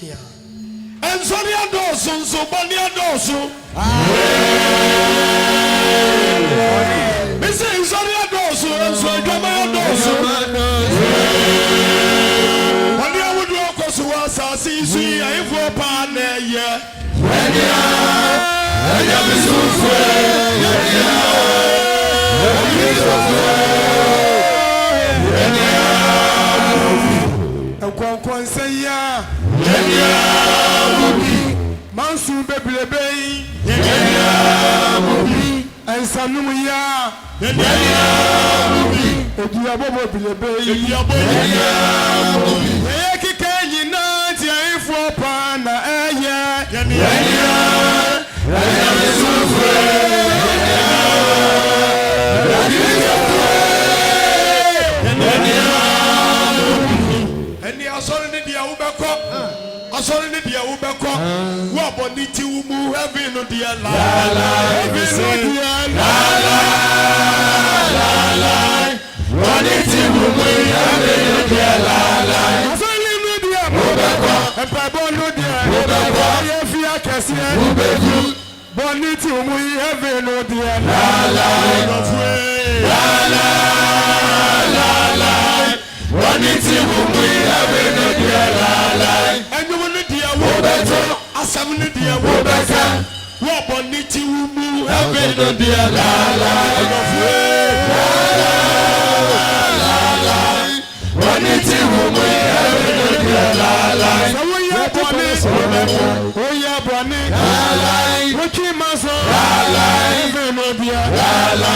And Sonia Dawson, so Bonia Dawson. Missing Sonia Dawson, and so Gamma Dawson. Bonia would walk us to us, I see, I for partner, yeah. Kwan say ya Mansu bebelebe and Sanum ya Odia bobo belebe Kike yina ti ifo pa na eye Sorry, dear Ubeko. What on it to move heaven, no dear la la, run it to move heaven, no dear la la. Sorry, no dear Ubeko, and Pabon, no dear Ubeko, if you are Cassia, Ubeko, Bonnie to move heaven, no dear la la, run it to move heaven, no dear la la. Asam ni dia wo beta wo boni ti umu heaven no dia la la boni ti umu heaven no dia la la so we ya boni oh ya boni la wo ki maso la heaven no dia la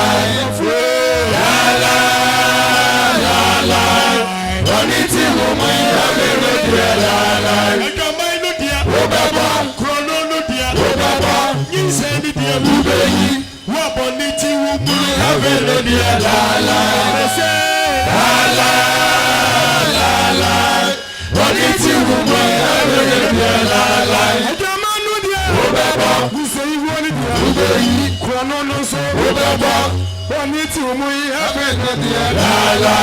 boni ti umu heaven no dia la Chrono no dia, you say the dear Ubeyi, Waboniti Ubu, Heaven no dia la la, Boniti Ubu, Heaven no dia la la, Jamanu dia, you say you want it, Ubeyi, Chrono no so, Boniti Ubu, Heaven no dia la la,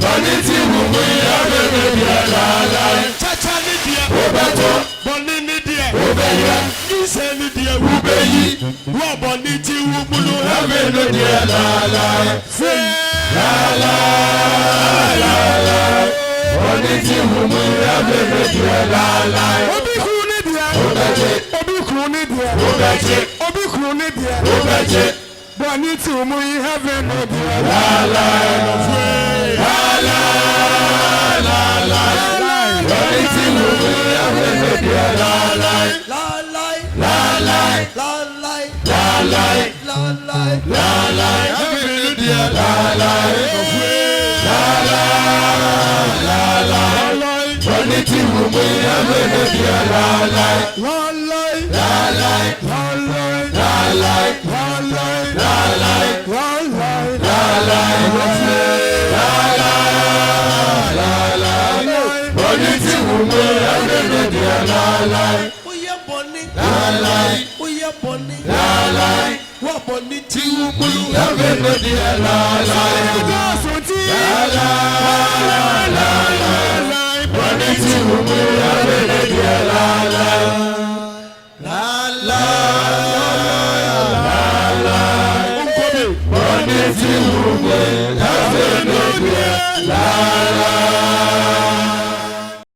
Boniti Ubu, Chacha Nidia, Bonnie Nidia, Nisa Nidia, Ubeyi, Waboniti Ubulu, Heaven Nidia, la Boniti Ubu, Heaven Nidia, la Obi Krunidia, Boniti Ubu, Heaven Nidia, la la